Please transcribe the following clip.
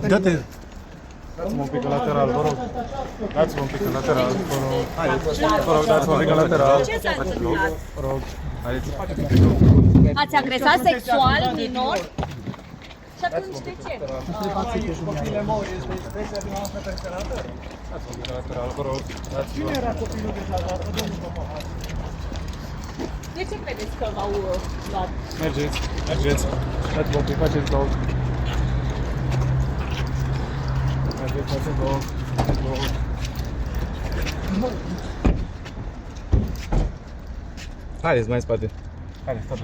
Date. Dați-mă un pic în lateral, vă rog. Dați-mă un pic în lateral, vă rog. Haideți, vă rog, dați-mă un pic în lateral. Ce s-a întâmplat? Vă rog, haideți. Ați agresat sexual minor? Și atunci de ce? Copile mori, este prima noastră personală. Dați-mă un pic în lateral, vă rog. Cine era copilul deja la domnul Tomoha? De ce credeți că v-au luat? Mergeți, mergeți. Dați-mă un pic, faceți două. Mergeți, faceți două. Haideți, mai în spate. Haideți, stați.